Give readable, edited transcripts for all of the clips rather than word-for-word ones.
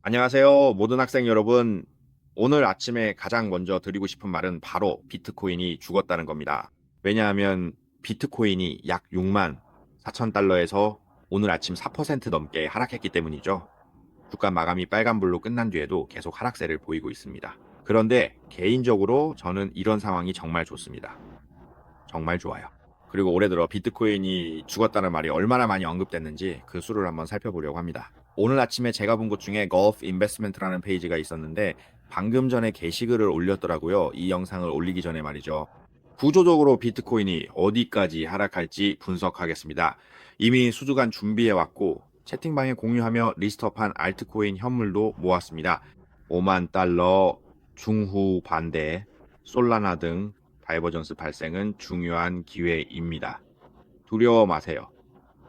안녕하세요. 모든 학생 여러분. 오늘 아침에 가장 먼저 드리고 싶은 말은 바로 비트코인이 죽었다는 겁니다. 왜냐하면 비트코인이 약 6만 4천 달러에서 오늘 아침 4% 넘게 하락했기 때문이죠. 주가 마감이 빨간불로 끝난 뒤에도 계속 하락세를 보이고 있습니다. 그런데 개인적으로 저는 이런 상황이 정말 좋습니다. 정말 좋아요. 그리고 올해 들어 비트코인이 죽었다는 말이 얼마나 많이 언급됐는지 그 수를 한번 살펴보려고 합니다. 오늘 아침에 제가 본 것 중에 Gulf Investment라는 페이지가 있었는데 방금 전에 게시글을 올렸더라고요. 이 영상을 올리기 전에 말이죠. 구조적으로 비트코인이 어디까지 하락할지 분석하겠습니다. 이미 수주간 준비해왔고 채팅방에 공유하며 리스트업한 알트코인 현물도 모았습니다. 5만 달러, 중후 반대, 솔라나 등 다이버전스 발생은 중요한 기회입니다. 두려워 마세요.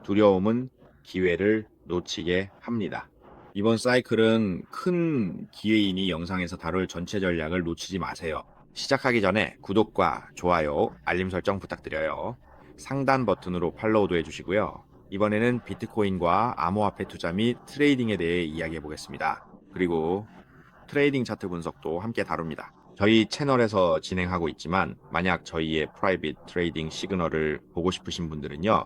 두려움은 기회를 놓치게 합니다. 이번 사이클은 큰 기회이니 영상에서 다룰 전체 전략을 놓치지 마세요. 시작하기 전에 구독과 좋아요, 알림 설정 부탁드려요. 상단 버튼으로 팔로우도 해주시고요. 이번에는 비트코인과 암호화폐 투자 및 트레이딩에 대해 이야기해 보겠습니다. 그리고 트레이딩 차트 분석도 함께 다룹니다. 저희 채널에서 진행하고 있지만 만약 저희의 프라이빗 트레이딩 시그널을 보고 싶으신 분들은요.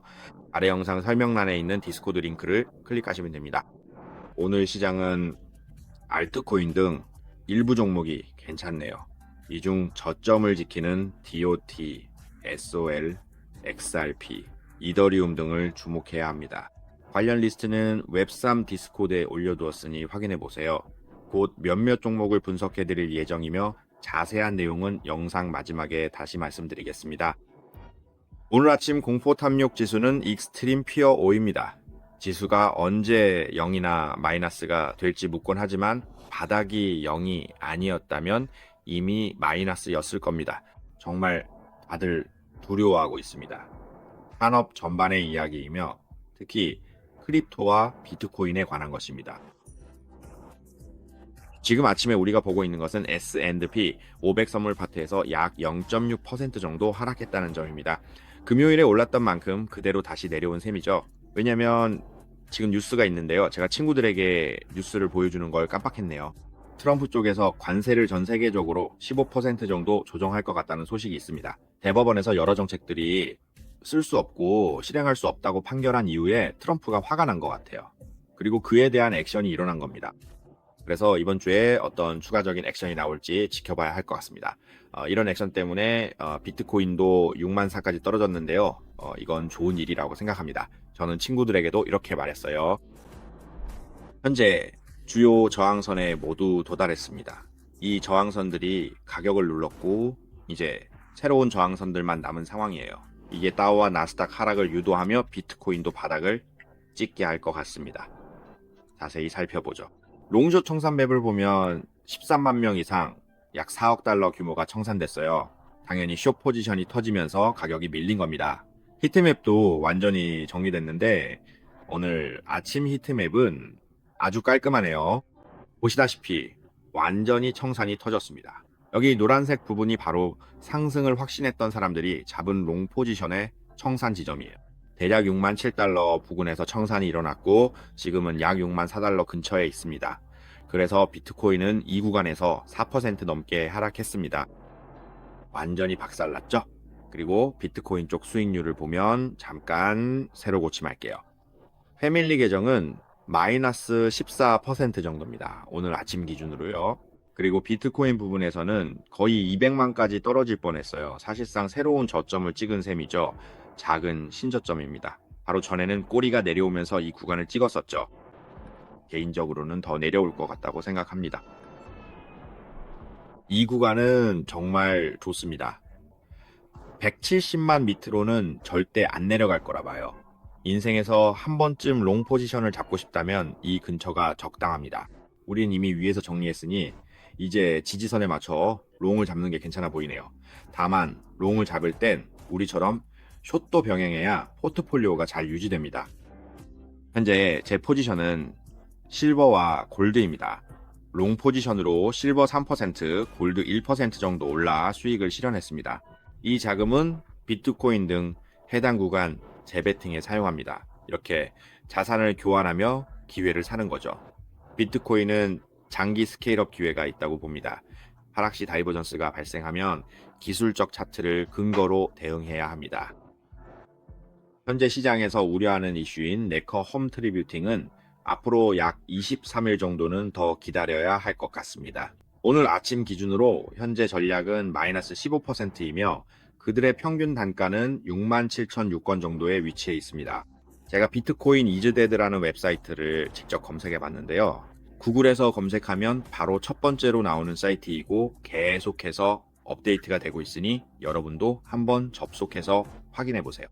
아래 영상 설명란에 있는 디스코드 링크를 클릭하시면 됩니다. 오늘 시장은 알트코인 등 일부 종목이 괜찮네요. 이 중 저점을 지키는 DOT, SOL, XRP, 이더리움 등을 주목해야 합니다. 관련 리스트는 웹3 디스코드에 올려두었으니 확인해 보세요. 곧 몇몇 종목을 분석해 드릴 예정이며 자세한 내용은 영상 마지막에 다시 말씀드리겠습니다. 오늘 아침 공포 탐욕 지수는 익스트림 피어 5입니다. 지수가 언제 0이나 마이너스가 될지 묻곤 하지만 바닥이 0이 아니었다면 이미 마이너스였을 겁니다. 정말 다들 두려워하고 있습니다. 산업 전반의 이야기이며 특히 크립토와 비트코인에 관한 것입니다. 지금 아침에 우리가 보고 있는 것은 S&P 500 선물 파트에서 약 0.6% 정도 하락했다는 점입니다. 금요일에 올랐던 만큼 그대로 다시 내려온 셈이죠. 왜냐면 지금 뉴스가 있는데요. 제가 친구들에게 뉴스를 보여주는 걸 깜빡했네요. 트럼프 쪽에서 관세를 전 세계적으로 15% 정도 조정할 것 같다는 소식이 있습니다. 대법원에서 여러 정책들이 쓸 수 없고 실행할 수 없다고 판결한 이후에 트럼프가 화가 난 것 같아요. 그리고 그에 대한 액션이 일어난 겁니다. 그래서 이번 주에 어떤 추가적인 액션이 나올지 지켜봐야 할 것 같습니다. 이런 액션 때문에 비트코인도 6만 4까지 떨어졌는데요. 이건 좋은 일이라고 생각합니다. 저는 친구들에게도 이렇게 말했어요. 현재 주요 저항선에 모두 도달했습니다. 이 저항선들이 가격을 눌렀고 이제 새로운 저항선들만 남은 상황이에요. 이게 다우와 나스닥 하락을 유도하며 비트코인도 바닥을 찍게 할 것 같습니다. 자세히 살펴보죠. 롱숏 청산맵을 보면 13만 명 이상 약 4억 달러 규모가 청산됐어요. 당연히 숏 포지션이 터지면서 가격이 밀린 겁니다. 히트맵도 완전히 정리됐는데 오늘 아침 히트맵은 아주 깔끔하네요. 보시다시피 완전히 청산이 터졌습니다. 여기 노란색 부분이 바로 상승을 확신했던 사람들이 잡은 롱 포지션의 청산 지점이에요. 대략 6만 7달러 부근에서 청산이 일어났고 지금은 약 6만 4달러 근처에 있습니다. 그래서 비트코인은 이 구간에서 4% 넘게 하락했습니다. 완전히 박살났죠? 그리고 비트코인 쪽 수익률을 보면 잠깐 세로 고침할게요. 패밀리 계정은 마이너스 14% 정도입니다. 오늘 아침 기준으로요. 그리고 비트코인 부분에서는 거의 200만까지 떨어질 뻔했어요. 사실상 새로운 저점을 찍은 셈이죠. 작은 신저점입니다. 바로 전에는 꼬리가 내려오면서 이 구간을 찍었었죠. 개인적으로는 더 내려올 것 같다고 생각합니다. 이 구간은 정말 좋습니다. 170만 밑으로는 절대 안 내려갈 거라 봐요. 인생에서 한 번쯤 롱 포지션을 잡고 싶다면 이 근처가 적당합니다. 우린 이미 위에서 정리했으니 이제 지지선에 맞춰 롱을 잡는 게 괜찮아 보이네요. 다만 롱을 잡을 땐 우리처럼 숏도 병행해야 포트폴리오가 잘 유지됩니다. 현재 제 포지션은 실버와 골드입니다. 롱 포지션으로 실버 3%, 골드 1% 정도 올라 수익을 실현했습니다. 이 자금은 비트코인 등 해당 구간 재배팅에 사용합니다. 이렇게 자산을 교환하며 기회를 사는 거죠. 비트코인은 장기 스케일업 기회가 있다고 봅니다. 하락시 다이버전스가 발생하면 기술적 차트를 근거로 대응해야 합니다. 현재 시장에서 우려하는 이슈인 네커 홈트리뷰팅은 앞으로 약 23일 정도는 더 기다려야 할 것 같습니다. 오늘 아침 기준으로 현재 전략은 마이너스 15%이며 그들의 평균 단가는 67,006원 정도에 위치해 있습니다. 제가 비트코인 이즈데드라는 웹사이트를 직접 검색해 봤는데요. 구글에서 검색하면 바로 첫 번째로 나오는 사이트이고 계속해서 업데이트가 되고 있으니 여러분도 한번 접속해서 확인해 보세요.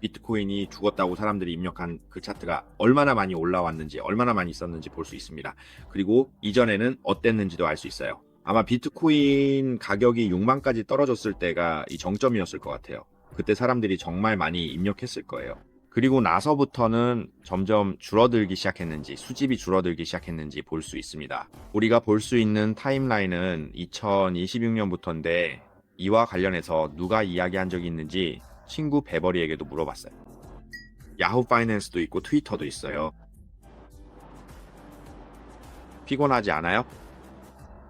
비트코인이 죽었다고 사람들이 입력한 그 차트가 얼마나 많이 올라왔는지, 얼마나 많이 있었는지 볼 수 있습니다. 그리고 이전에는 어땠는지도 알 수 있어요. 아마 비트코인 가격이 6만까지 떨어졌을 때가 이 정점이었을 것 같아요. 그때 사람들이 정말 많이 입력했을 거예요. 그리고 나서부터는 점점 줄어들기 시작했는지, 수집이 줄어들기 시작했는지 볼 수 있습니다. 우리가 볼 수 있는 타임라인은 2026년부터인데 이와 관련해서 누가 이야기한 적이 있는지 친구 베버리에게도 물어봤어요. 야후 파이낸스도 있고 트위터도 있어요. 피곤하지 않아요?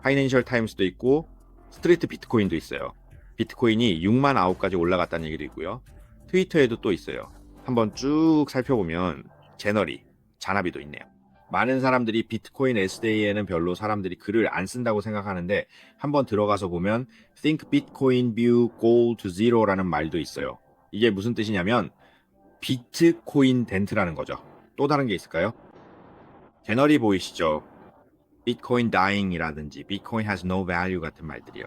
파이낸셜 타임스도 있고 스트리트 비트코인도 있어요. 비트코인이 6만 9까지 올라갔다는 얘기도 있고요. 트위터에도 또 있어요. 한번 쭉 살펴보면 제너리, 자나비도 있네요. 많은 사람들이 비트코인 S데이에는 별로 사람들이 글을 안 쓴다고 생각하는데 한번 들어가서 보면 Think Bitcoin View Goal to Zero라는 말도 있어요. 이게 무슨 뜻이냐면 비트코인 덴트라는 거죠. 또 다른 게 있을까요? 제너리 보이시죠? 비트코인 dying이라든지 Bitcoin has no value 같은 말들이요.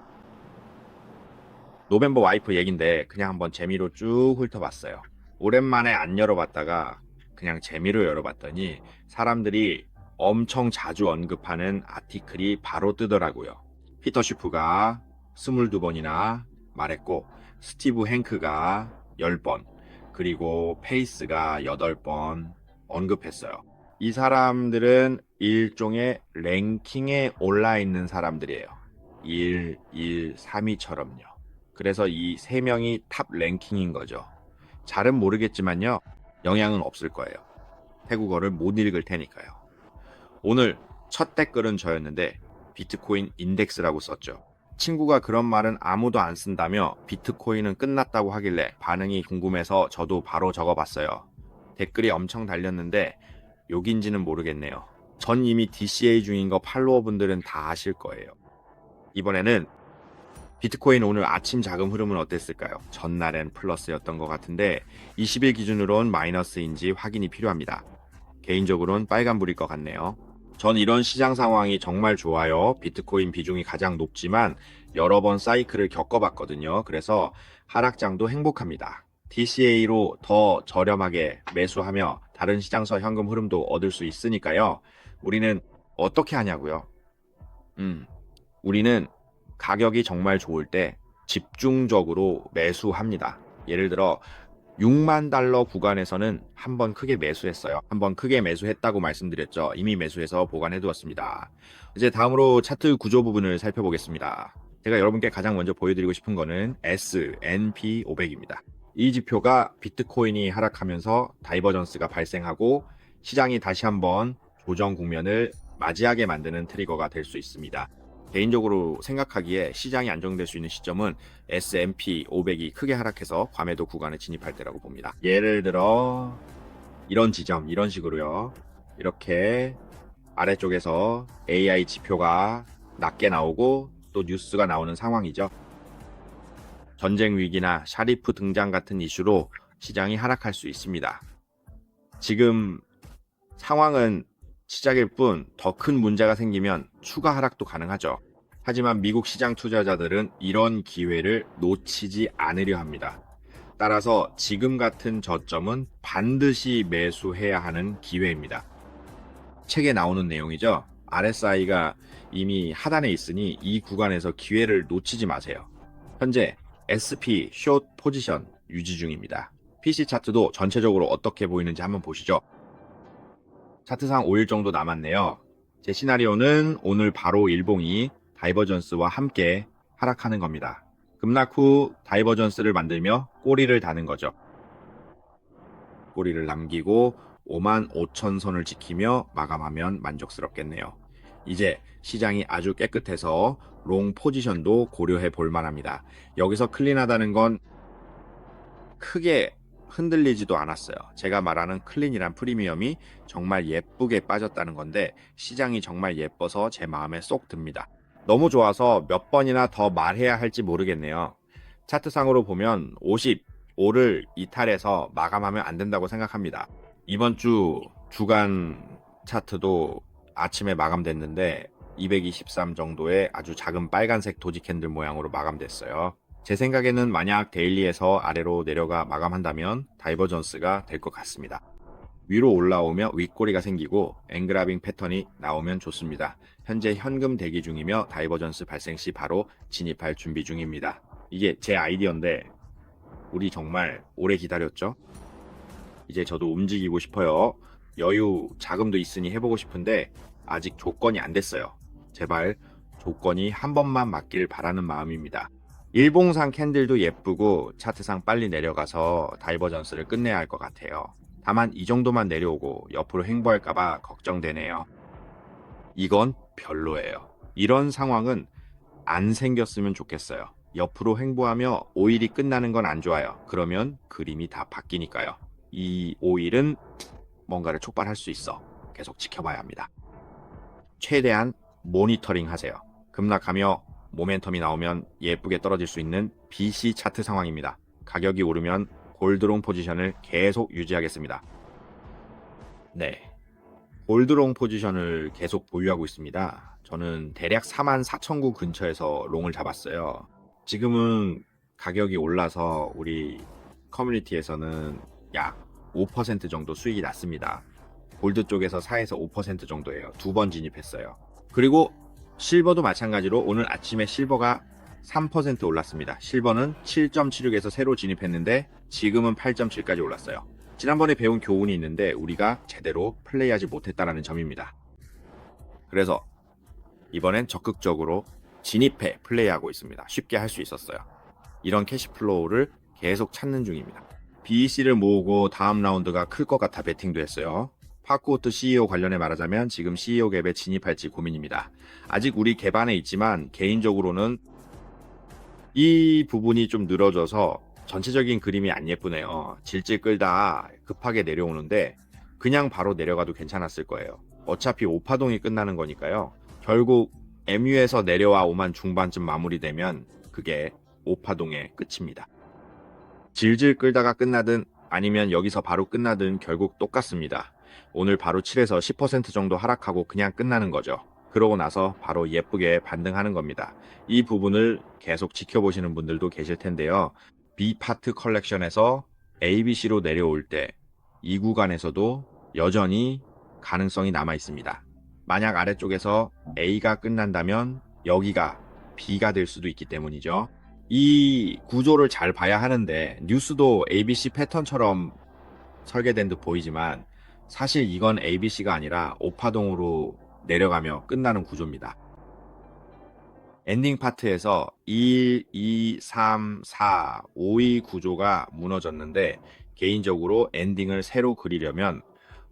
노벤버 와이프 얘긴데 그냥 한번 재미로 쭉 훑어봤어요. 오랜만에 안 열어봤다가 그냥 재미로 열어봤더니 사람들이 엄청 자주 언급하는 아티클이 바로 뜨더라고요. 피터 슈프가 22번이나 말했고 스티브 행크가 10번 그리고 페이스가 8번 언급했어요. 이 사람들은 일종의 랭킹에 올라 있는 사람들이에요. 1, 1, 3위처럼요. 그래서 이 세 명이 탑 랭킹인 거죠. 잘은 모르겠지만요. 영향은 없을 거예요. 태국어를 못 읽을 테니까요. 오늘 첫 댓글은 저였는데 비트코인 인덱스라고 썼죠. 친구가 그런 말은 아무도 안 쓴다며 비트코인은 끝났다고 하길래 반응이 궁금해서 저도 바로 적어봤어요. 댓글이 엄청 달렸는데 욕인지는 모르겠네요. 전 이미 DCA 중인 거 팔로워분들은 다 아실 거예요. 이번에는 비트코인 오늘 아침 자금 흐름은 어땠을까요? 전날엔 플러스였던 것 같은데 20일 기준으로는 마이너스인지 확인이 필요합니다. 개인적으로는 빨간불일 것 같네요. 전 이런 시장 상황이 정말 좋아요. 비트코인 비중이 가장 높지만 여러 번 사이클을 겪어봤거든요. 그래서 하락장도 행복합니다. DCA로 더 저렴하게 매수하며 다른 시장서 현금 흐름도 얻을 수 있으니까요. 우리는 어떻게 하냐고요? 우리는 가격이 정말 좋을 때 집중적으로 매수합니다. 예를 들어 6만 달러 구간에서는 한번 크게 매수했어요. 한번 크게 매수했다고 말씀드렸죠. 이미 매수해서 보관해 두었습니다. 이제 다음으로 차트 구조 부분을 살펴보겠습니다. 제가 여러분께 가장 먼저 보여드리고 싶은 거는 S&P 500입니다. 이 지표가 비트코인이 하락하면서 다이버전스가 발생하고 시장이 다시 한번 조정 국면을 맞이하게 만드는 트리거가 될 수 있습니다. 개인적으로 생각하기에 시장이 안정될 수 있는 시점은 S&P 500이 크게 하락해서 과매도 구간에 진입할 때라고 봅니다. 예를 들어 이런 지점, 이런 식으로요. 이렇게 아래쪽에서 AI 지표가 낮게 나오고 또 뉴스가 나오는 상황이죠. 전쟁 위기나 샤리프 등장 같은 이슈로 시장이 하락할 수 있습니다. 지금 상황은 시작일 뿐 더 큰 문제가 생기면 추가 하락도 가능하죠. 하지만 미국 시장 투자자들은 이런 기회를 놓치지 않으려 합니다. 따라서 지금 같은 저점은 반드시 매수해야 하는 기회입니다. 책에 나오는 내용이죠. RSI가 이미 하단에 있으니 이 구간에서 기회를 놓치지 마세요. 현재 SP 숏 포지션 유지 중입니다. PC 차트도 전체적으로 어떻게 보이는지 한번 보시죠. 차트상 5일 정도 남았네요. 제 시나리오는 오늘 바로 일봉이 다이버전스와 함께 하락하는 겁니다. 급락 후 다이버전스를 만들며 꼬리를 다는 거죠. 꼬리를 남기고 5만 5천 선을 지키며 마감하면 만족스럽겠네요. 이제 시장이 아주 깨끗해서 롱 포지션도 고려해 볼 만합니다. 여기서 클린하다는 건 크게 흔들리지도 않았어요. 제가 말하는 클린이란 프리미엄이 정말 예쁘게 빠졌다는 건데 시장이 정말 예뻐서 제 마음에 쏙 듭니다. 너무 좋아서 몇 번이나 더 말해야 할지 모르겠네요. 차트상으로 보면 55를 이탈해서 마감하면 안 된다고 생각합니다. 이번 주 주간 차트도 아침에 마감됐는데 223 정도의 아주 작은 빨간색 도지 캔들 모양으로 마감됐어요. 제 생각에는 만약 데일리에서 아래로 내려가 마감한다면 다이버전스가 될 것 같습니다. 위로 올라오며 윗꼬리가 생기고 앵그라빙 패턴이 나오면 좋습니다. 현재 현금 대기 중이며 다이버전스 발생 시 바로 진입할 준비 중입니다. 이게 제 아이디어인데 우리 정말 오래 기다렸죠? 이제 저도 움직이고 싶어요. 여유, 자금도 있으니 해보고 싶은데 아직 조건이 안 됐어요. 제발 조건이 한 번만 맞길 바라는 마음입니다. 일봉상 캔들도 예쁘고 차트상 빨리 내려가서 다이버전스를 끝내야 할 것 같아요. 다만 이 정도만 내려오고 옆으로 횡보할까봐 걱정되네요. 이건 별로예요. 이런 상황은 안 생겼으면 좋겠어요. 옆으로 횡보하며 5일이 끝나는 건 안 좋아요. 그러면 그림이 다 바뀌니까요. 이 5일은 뭔가를 촉발할 수 있어. 계속 지켜봐야 합니다. 최대한 모니터링 하세요. 급락하며 모멘텀이 나오면 예쁘게 떨어질 수 있는 BC 차트 상황입니다. 가격이 오르면 골드롱 포지션을 계속 유지하겠습니다. 네, 골드롱 포지션을 계속 보유하고 있습니다. 저는 대략 44,000구 근처에서 롱을 잡았어요. 지금은 가격이 올라서 우리 커뮤니티에서는 약 5% 정도 수익이 났습니다. 골드 쪽에서 4에서 5% 정도예요. 2번 진입했어요. 그리고 실버도 마찬가지로 오늘 아침에 실버가 3% 올랐습니다. 실버는 7.76에서 새로 진입했는데 지금은 8.7까지 올랐어요. 지난번에 배운 교훈이 있는데 우리가 제대로 플레이하지 못했다는 점입니다. 그래서 이번엔 적극적으로 진입해 플레이하고 있습니다. 쉽게 할 수 있었어요. 이런 캐시플로우를 계속 찾는 중입니다. BEC를 모으고 다음 라운드가 클 것 같아 베팅도 했어요. 파크호트 CEO 관련해 말하자면 지금 CEO 갭에 진입할지 고민입니다. 아직 우리 갭 안에 있지만 개인적으로는 이 부분이 좀 늘어져서 전체적인 그림이 안 예쁘네요. 질질 끌다 급하게 내려오는데 그냥 바로 내려가도 괜찮았을 거예요. 어차피 5파동이 끝나는 거니까요. 결국 MU에서 내려와 5만 중반쯤 마무리되면 그게 5파동의 끝입니다. 질질 끌다가 끝나든 아니면 여기서 바로 끝나든 결국 똑같습니다. 오늘 바로 7에서 10% 정도 하락하고 그냥 끝나는 거죠. 그러고 나서 바로 예쁘게 반등하는 겁니다. 이 부분을 계속 지켜보시는 분들도 계실 텐데요. B파트 컬렉션에서 ABC로 내려올 때 이 구간에서도 여전히 가능성이 남아 있습니다. 만약 아래쪽에서 A가 끝난다면 여기가 B가 될 수도 있기 때문이죠. 이 구조를 잘 봐야 하는데 뉴스도 ABC 패턴처럼 설계된 듯 보이지만 사실 이건 ABC가 아니라 오파동으로 내려가며 끝나는 구조입니다. 엔딩 파트에서 1, 2, 3, 4, 5위 구조가 무너졌는데 개인적으로 엔딩을 새로 그리려면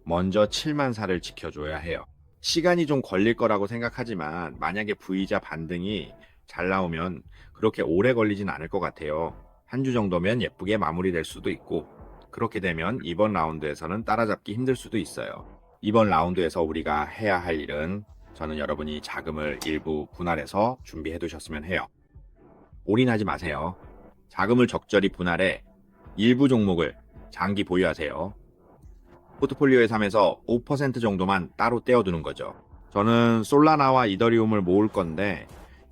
먼저 7만 4를 지켜줘야 해요. 시간이 좀 걸릴 거라고 생각하지만 만약에 V자 반등이 잘 나오면 그렇게 오래 걸리진 않을 것 같아요. 한 주 정도면 예쁘게 마무리될 수도 있고 그렇게 되면 이번 라운드에서는 따라잡기 힘들 수도 있어요. 이번 라운드에서 우리가 해야 할 일은 저는 여러분이 자금을 일부 분할해서 준비해 두셨으면 해요. 올인하지 마세요. 자금을 적절히 분할해 일부 종목을 장기 보유하세요. 포트폴리오의 3에서 5% 정도만 따로 떼어두는 거죠. 저는 솔라나와 이더리움을 모을 건데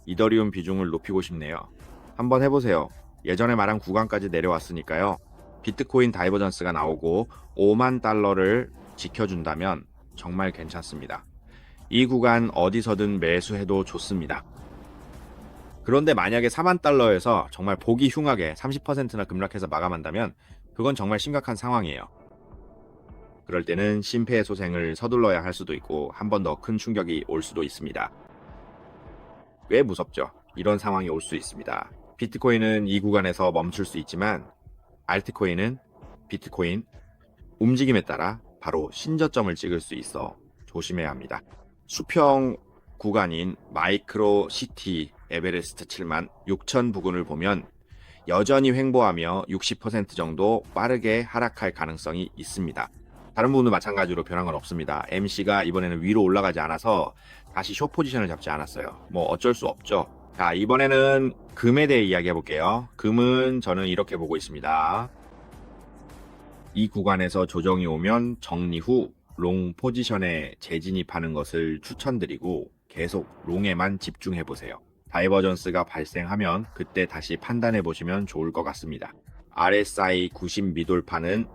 이더리움 비중을 높이고 싶네요. 한번 해보세요. 예전에 말한 구간까지 내려왔으니까요. 비트코인 다이버전스가 나오고 5만 달러를 지켜준다면 정말 괜찮습니다. 이 구간 어디서든 매수해도 좋습니다. 그런데 만약에 4만 달러에서 정말 보기 흉하게 30%나 급락해서 마감한다면 그건 정말 심각한 상황이에요. 그럴 때는 심폐소생을 서둘러야 할 수도 있고 한 번 더 큰 충격이 올 수도 있습니다. 꽤 무섭죠. 이런 상황이 올 수 있습니다. 비트코인은 이 구간에서 멈출 수 있지만 알트코인은 비트코인 움직임에 따라 바로 신저점을 찍을 수 있어 조심해야 합니다. 수평 구간인 마이크로 시티 에베레스트 7만 6천 부근을 보면 여전히 횡보하며 60% 정도 빠르게 하락할 가능성이 있습니다. 다른 부분도 마찬가지로 변한 건 없습니다. MC가 이번에는 위로 올라가지 않아서 다시 숏 포지션을 잡지 않았어요. 뭐 어쩔 수 없죠. 자, 이번에는 금에 대해 이야기해 볼게요. 금은 저는 이렇게 보고 있습니다. 이 구간에서 조정이 오면 정리 후 롱 포지션에 재진입하는 것을 추천드리고 계속 롱에만 집중해 보세요. 다이버전스가 발생하면 그때 다시 판단해 보시면 좋을 것 같습니다. RSI 90 미돌파는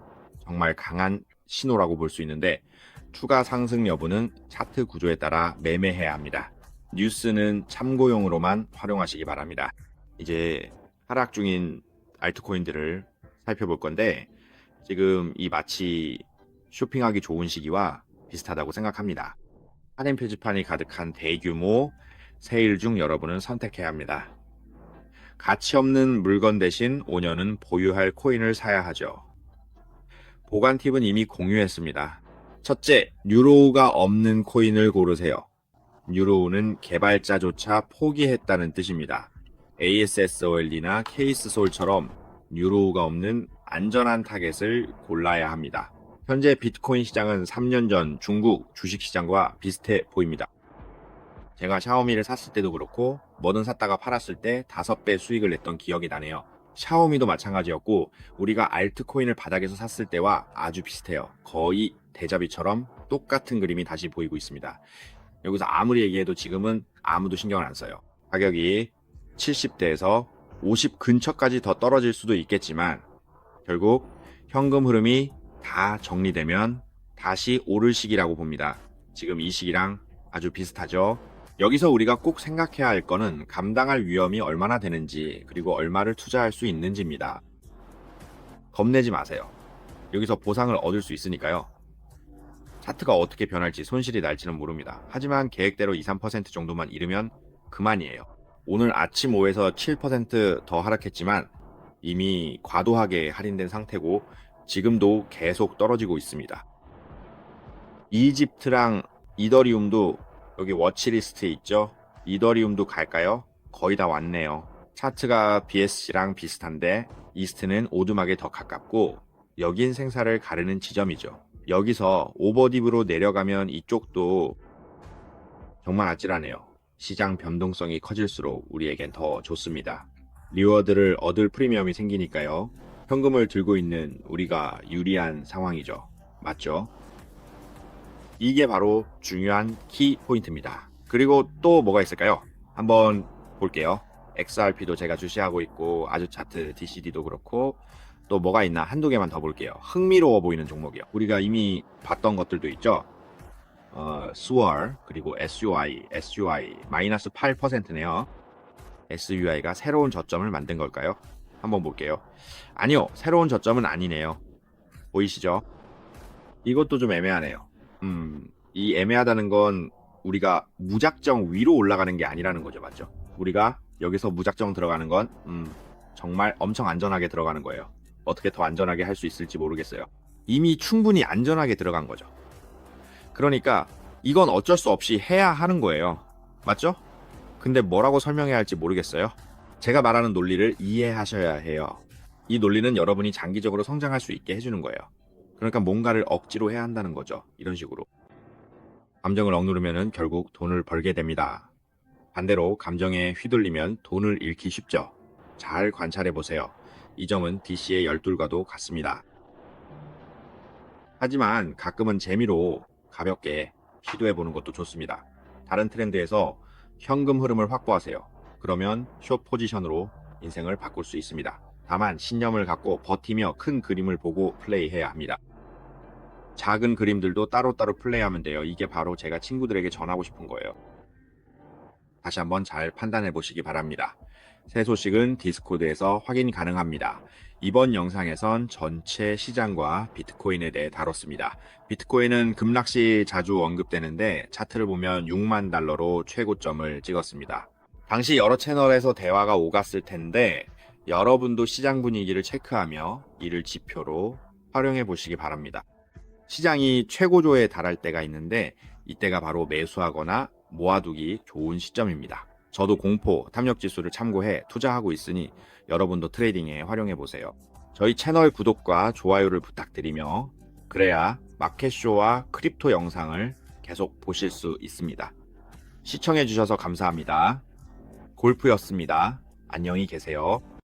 정말 강한 신호라고 볼 수 있는데 추가 상승 여부는 차트 구조에 따라 매매해야 합니다. 뉴스는 참고용으로만 활용하시기 바랍니다. 이제 하락 중인 알트코인들을 살펴볼 건데 지금 이 마치 쇼핑하기 좋은 시기와 비슷하다고 생각합니다. 할인 표지판이 가득한 대규모 세일 중 여러분은 선택해야 합니다. 가치 없는 물건 대신 5년은 보유할 코인을 사야 하죠. 보관 팁은 이미 공유했습니다. 첫째, 뉴로우가 없는 코인을 고르세요. 뉴로우는 개발자조차 포기했다는 뜻입니다. ASSOL이나 케이스솔처럼 뉴로우가 없는 안전한 타겟을 골라야 합니다. 현재 비트코인 시장은 3년 전 중국 주식시장과 비슷해 보입니다. 제가 샤오미를 샀을 때도 그렇고 뭐든 샀다가 팔았을 때 5배 수익을 냈던 기억이 나네요. 샤오미도 마찬가지였고 우리가 알트코인을 바닥에서 샀을 때와 아주 비슷해요. 거의 대자비처럼 똑같은 그림이 다시 보이고 있습니다. 여기서 아무리 얘기해도 지금은 아무도 신경을 안 써요. 가격이 70대에서 50 근처까지 더 떨어질 수도 있겠지만 결국 현금 흐름이 다 정리되면 다시 오를 시기라고 봅니다. 지금 이 시기랑 아주 비슷하죠. 여기서 우리가 꼭 생각해야 할 거는 감당할 위험이 얼마나 되는지 그리고 얼마를 투자할 수 있는지입니다. 겁내지 마세요. 여기서 보상을 얻을 수 있으니까요. 차트가 어떻게 변할지 손실이 날지는 모릅니다. 하지만 계획대로 2, 3% 정도만 잃으면 그만이에요. 오늘 아침 5에서 7% 더 하락했지만 이미 과도하게 할인된 상태고 지금도 계속 떨어지고 있습니다. 이집트랑 이더리움도 여기 워치리스트에 있죠. 이더리움도 갈까요? 거의 다 왔네요. 차트가 BSC랑 비슷한데 이스트는 오두막에 더 가깝고 여긴 생사를 가르는 지점이죠. 여기서 오버딥으로 내려가면 이쪽도 정말 아찔하네요. 시장 변동성이 커질수록 우리에겐 더 좋습니다. 리워드를 얻을 프리미엄이 생기니까요. 현금을 들고 있는 우리가 유리한 상황이죠. 맞죠? 이게 바로 중요한 키 포인트입니다. 그리고 또 뭐가 있을까요? 한번 볼게요. XRP도 제가 주시하고 있고 아주 차트 DCD도 그렇고 또 뭐가 있나 한두 개만 더 볼게요. 흥미로워 보이는 종목이요. 우리가 이미 봤던 것들도 있죠. SUR 그리고 SUI 마이너스 8%네요. SUI가 새로운 저점을 만든 걸까요? 한번 볼게요. 아니요, 새로운 저점은 아니네요. 보이시죠? 이것도 좀 애매하네요. 이 애매하다는 건 우리가 무작정 위로 올라가는 게 아니라는 거죠, 맞죠? 우리가 여기서 무작정 들어가는 건 정말 엄청 안전하게 들어가는 거예요. 어떻게 더 안전하게 할 수 있을지 모르겠어요. 이미 충분히 안전하게 들어간 거죠. 그러니까 이건 어쩔 수 없이 해야 하는 거예요. 맞죠? 근데 뭐라고 설명해야 할지 모르겠어요. 제가 말하는 논리를 이해하셔야 해요. 이 논리는 여러분이 장기적으로 성장할 수 있게 해주는 거예요. 그러니까 뭔가를 억지로 해야 한다는 거죠. 이런 식으로. 감정을 억누르면 결국 돈을 벌게 됩니다. 반대로 감정에 휘둘리면 돈을 잃기 쉽죠. 잘 관찰해 보세요. 이 점은 DC의 열둘과도 같습니다. 하지만 가끔은 재미로 가볍게 시도해 보는 것도 좋습니다. 다른 트렌드에서 현금 흐름을 확보하세요. 그러면 숏 포지션으로 인생을 바꿀 수 있습니다. 다만 신념을 갖고 버티며 큰 그림을 보고 플레이해야 합니다. 작은 그림들도 따로따로 플레이하면 돼요. 이게 바로 제가 친구들에게 전하고 싶은 거예요. 다시 한번 잘 판단해 보시기 바랍니다. 새 소식은 디스코드에서 확인 가능합니다. 이번 영상에선 전체 시장과 비트코인에 대해 다뤘습니다. 비트코인은 급락시 자주 언급되는데 차트를 보면 6만 달러로 최고점을 찍었습니다. 당시 여러 채널에서 대화가 오갔을 텐데 여러분도 시장 분위기를 체크하며 이를 지표로 활용해 보시기 바랍니다. 시장이 최고조에 달할 때가 있는데 이때가 바로 매수하거나 모아두기 좋은 시점입니다. 저도 공포, 탐욕지수를 참고해 투자하고 있으니 여러분도 트레이딩에 활용해 보세요. 저희 채널 구독과 좋아요를 부탁드리며 그래야 마켓쇼와 크립토 영상을 계속 보실 수 있습니다. 시청해 주셔서 감사합니다. 골프였습니다. 안녕히 계세요.